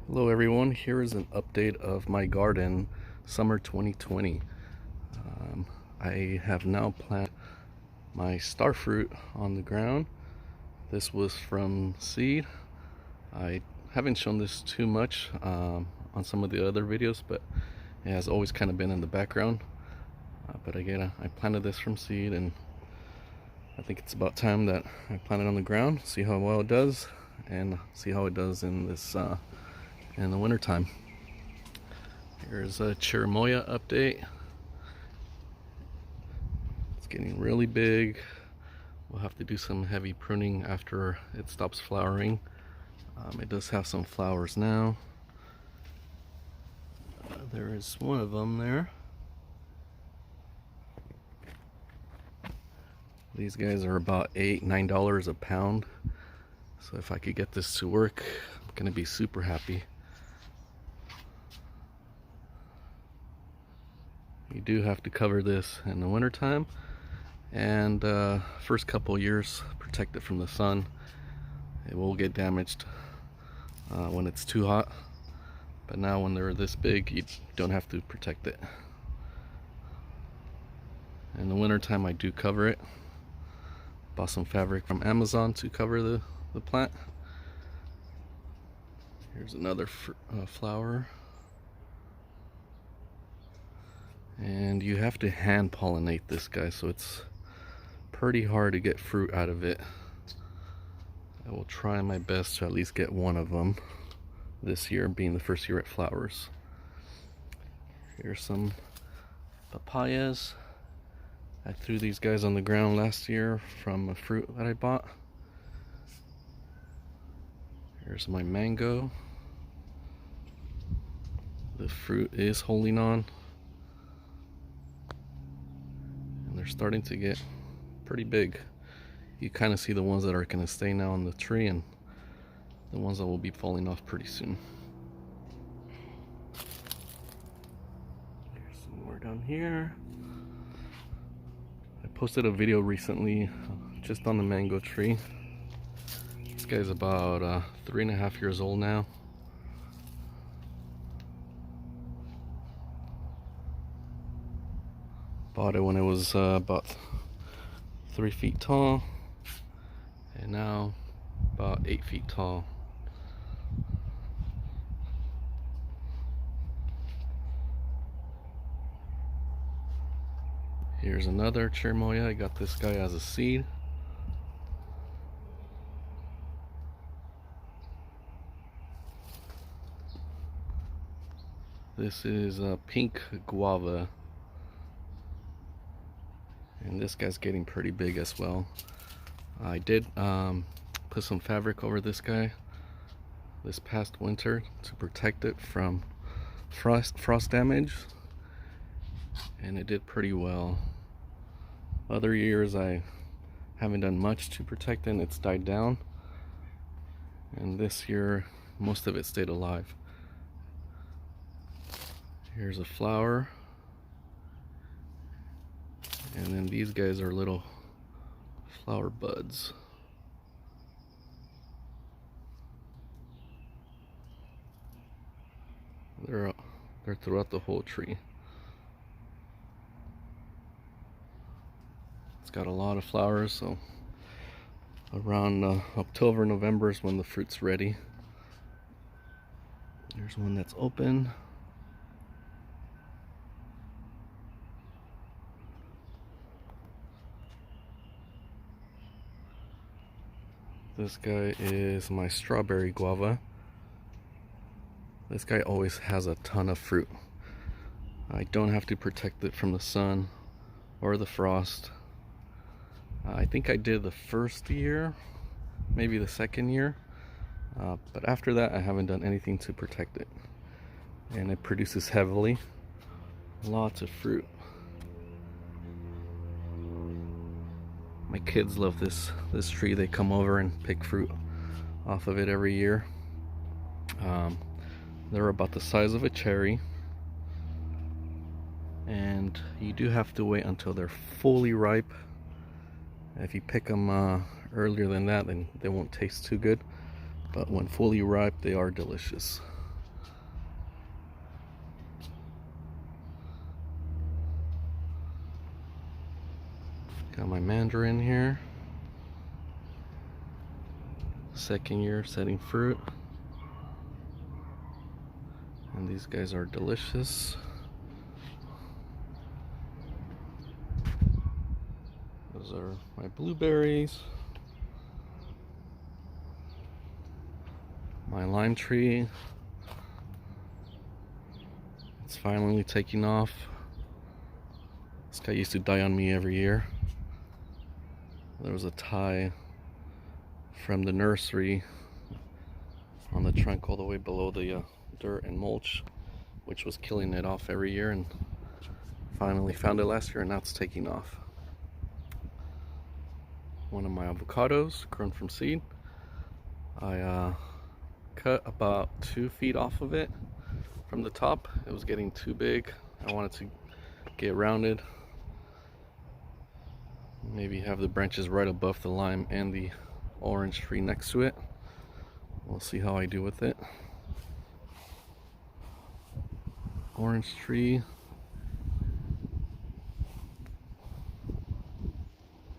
Hello everyone, here is an update of my garden summer 2020. I have now planted my starfruit on the ground. This was from seed. I haven't shown this too much on some of the other videos, but it has always kind of been in the background. But again, I planted this from seed, and I think it's about time that I plant it on the ground, see how well it does, and see how it does in this in the winter time. Here's a Cherimoya update. It's getting really big. We'll have to do some heavy pruning after it stops flowering. It does have some flowers now. There is one of them there. These guys are about $8-9 a pound. So if I could get this to work, I'm gonna be super happy. You do have to cover this in the winter time, and first couple years protect it from the sun. It will get damaged when it's too hot, but now when they're this big, you don't have to protect it. In the winter time, I do cover it. Bought some fabric from Amazon to cover the plant. Here's another flower. And you have to hand pollinate this guy, so it's pretty hard to get fruit out of it. I will try my best to at least get one of them this year, being the first year it flowers. Here's some papayas. I threw these guys on the ground last year from a fruit that I bought. Here's my mango. The fruit is holding on. They're starting to get pretty big. You kind of see the ones that are going to stay now on the tree and the ones that will be falling off pretty soon. Here's some more down here. I posted a video recently just on the mango tree. This guy's about 3.5 years old now. Bought it when it was about 3 feet tall, and now about 8 feet tall. Here's another Cherimoya. I got this guy as a seed. This is a pink guava. And this guy's getting pretty big as well. I did put some fabric over this guy this past winter to protect it from frost damage, and it did pretty well. Other years I haven't done much to protect it and it's died down, and this year most of it stayed alive. Here's a flower. And then these guys are little flower buds. They're throughout the whole tree. It's got a lot of flowers, so around October, November is when the fruit's ready. There's one that's open. This guy is my strawberry guava. This guy always has a ton of fruit. I don't have to protect it from the sun or the frost. I think I did the first year, maybe the second year, but after that I haven't done anything to protect it. And it produces heavily, lots of fruit. My kids love this tree. They come over and pick fruit off of it every year. They're about the size of a cherry, and you do have to wait until they're fully ripe. If you pick them earlier than that, then they won't taste too good, but when fully ripe they are delicious. Got my mandarin here. Second year setting fruit. And these guys are delicious. Those are my blueberries. My lime tree. It's finally taking off. This guy used to die on me every year. There was a tie from the nursery on the trunk all the way below the dirt and mulch, which was killing it off every year, and finally found it last year, and now it's taking off. One of my avocados grown from seed. I cut about 2 feet off of it from the top. It was getting too big. I wanted to get rounded, maybe have the branches right above the lime and the orange tree next to it. We'll see how I do with it. Orange tree.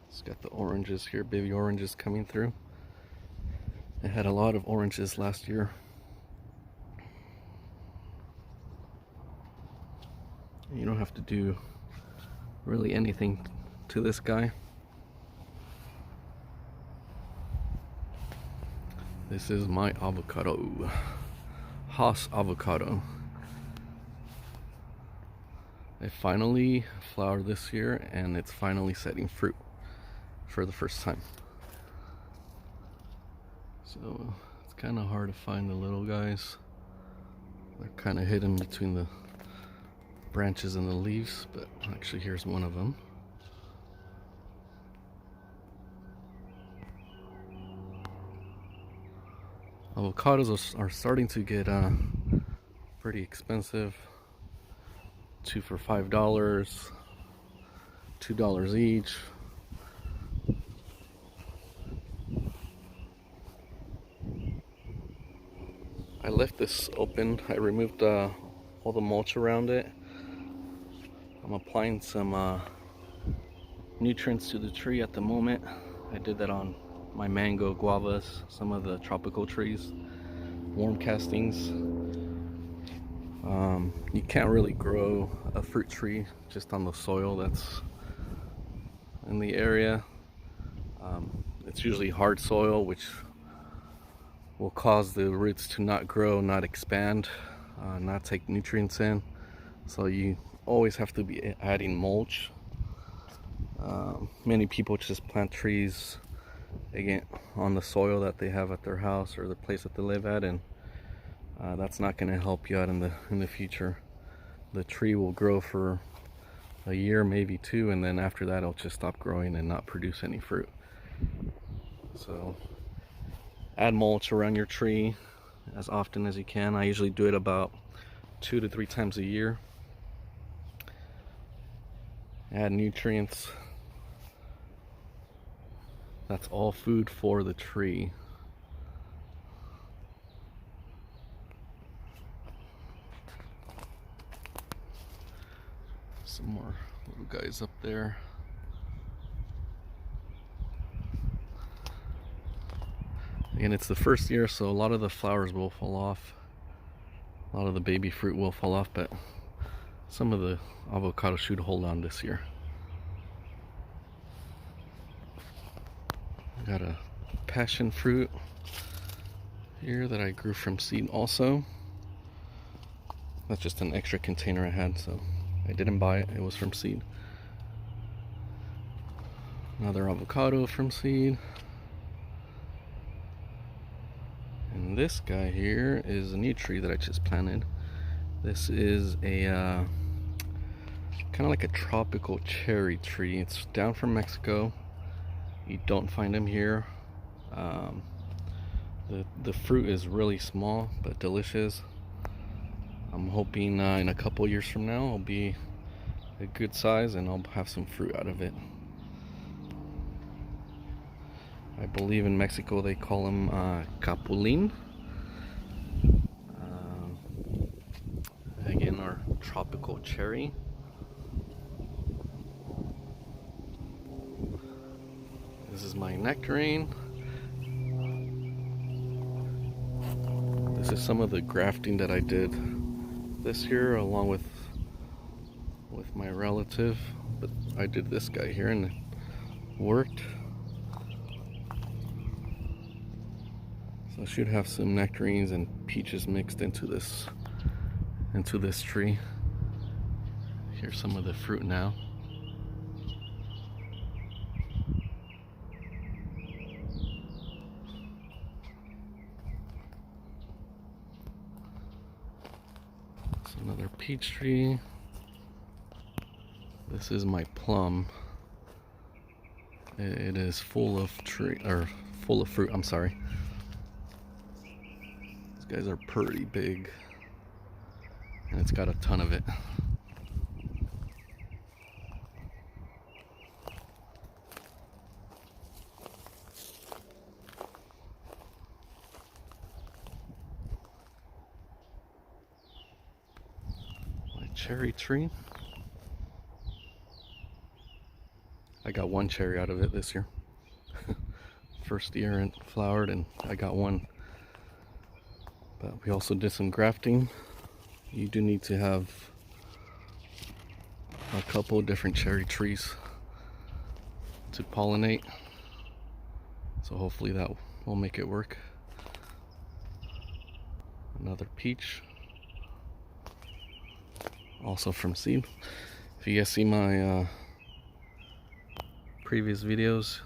It's got the oranges here, baby oranges coming through. It had a lot of oranges last year. You don't have to do really anything to this guy. This is my avocado, Haas avocado. It finally flowered this year, and it's finally setting fruit for the first time. So it's kind of hard to find the little guys. They're kind of hidden between the branches and the leaves, but actually here's one of them. Avocados are starting to get pretty expensive. 2 for $5, $2 each. I left this open. I removed all the mulch around it. I'm applying some nutrients to the tree at the moment. I did that on my mango, guavas, some of the tropical trees, worm castings. You can't really grow a fruit tree just on the soil that's in the area. It's usually hard soil, which will cause the roots to not grow, not expand, not take nutrients in. So you always have to be adding mulch. Many people just plant trees again on the soil that they have at their house or the place that they live at, and that's not going to help you out in the future. The tree will grow for a year, maybe 2, and then after that it'll just stop growing and not produce any fruit. So add mulch around your tree as often as you can. I usually do it about 2 to 3 times a year. Add nutrients. That's all food for the tree. Some more little guys up there. Again, it's the first year, so a lot of the flowers will fall off. A lot of the baby fruit will fall off, but some of the avocado should hold on this year. Got a passion fruit here that I grew from seed also. That's just an extra container I had, so I didn't buy it. It was from seed. Another avocado from seed. And this guy here is a new tree that I just planted. This is a kind of like a tropical cherry tree. It's down from Mexico. You don't find them here. The fruit is really small but delicious. I'm hoping in a couple years from now it'll be a good size and I'll have some fruit out of it. I believe in Mexico they call them Capulin. Again, our tropical cherry. nectarine. This is some of the grafting that I did this year along with my relative, but I did this guy here and it worked. So I should have some nectarines and peaches mixed into this tree. Here's some of the fruit now. It's another peach tree. This is my plum. It is full of fruit, I'm sorry. These guys are pretty big. And it's got a ton of it. My cherry tree. I got one cherry out of it this year. First year it flowered and I got one. But we also did some grafting. You do need to have a couple different cherry trees to pollinate. So hopefully that will make it work. Another peach. Also from seed. If you guys see my previous videos,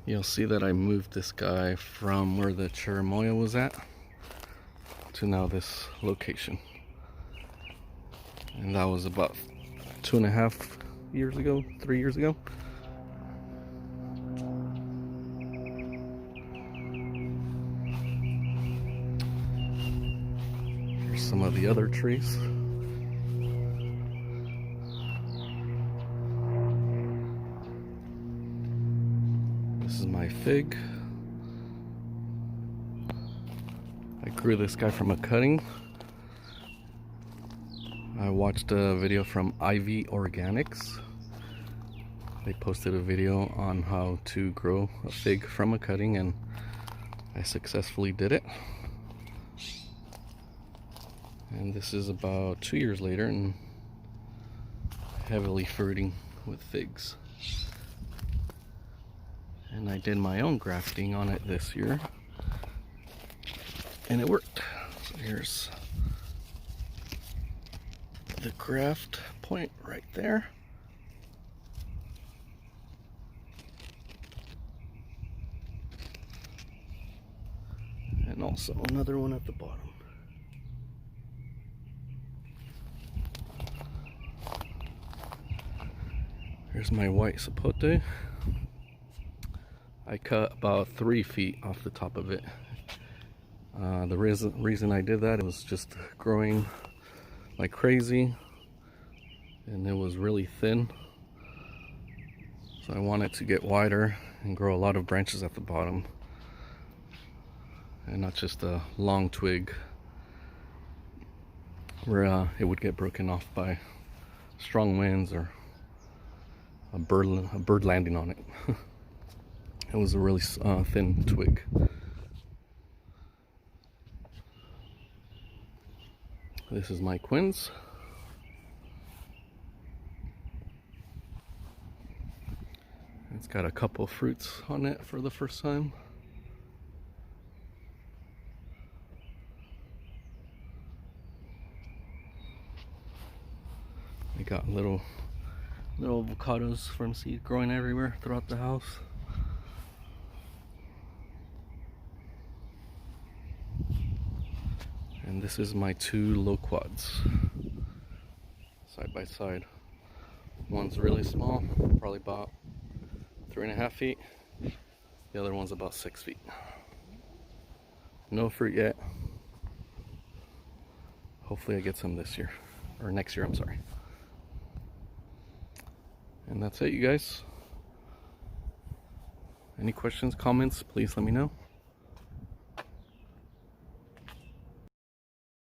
you'll see that I moved this guy from where the Cherimoya was at to now this location. And that was about 2.5 years ago, 3 years ago. Here's some of the other trees. This is my fig. I grew this guy from a cutting. I watched a video from Ivy Organics. They posted a video on how to grow a fig from a cutting and I successfully did it. And this is about 2 years later and heavily fruiting with figs. And I did my own grafting on it this year and it worked. So here's the graft point right there. And also another one at the bottom. Here's my white sapote. I cut about 3 feet off the top of it. The reason I did that, it was just growing like crazy and it was really thin. So I want it to get wider and grow a lot of branches at the bottom and not just a long twig where it would get broken off by strong winds or a bird landing on it. It was a really thin twig. This is my Quince. It's got a couple fruits on it for the first time. We got little avocados from seed growing everywhere throughout the house. And this is my 2 loquats side by side. One's really small, probably about 3.5 feet. The other one's about 6 feet. No fruit yet. Hopefully I get some this year, or next year, I'm sorry. And that's it, you guys. Any questions, comments, please let me know.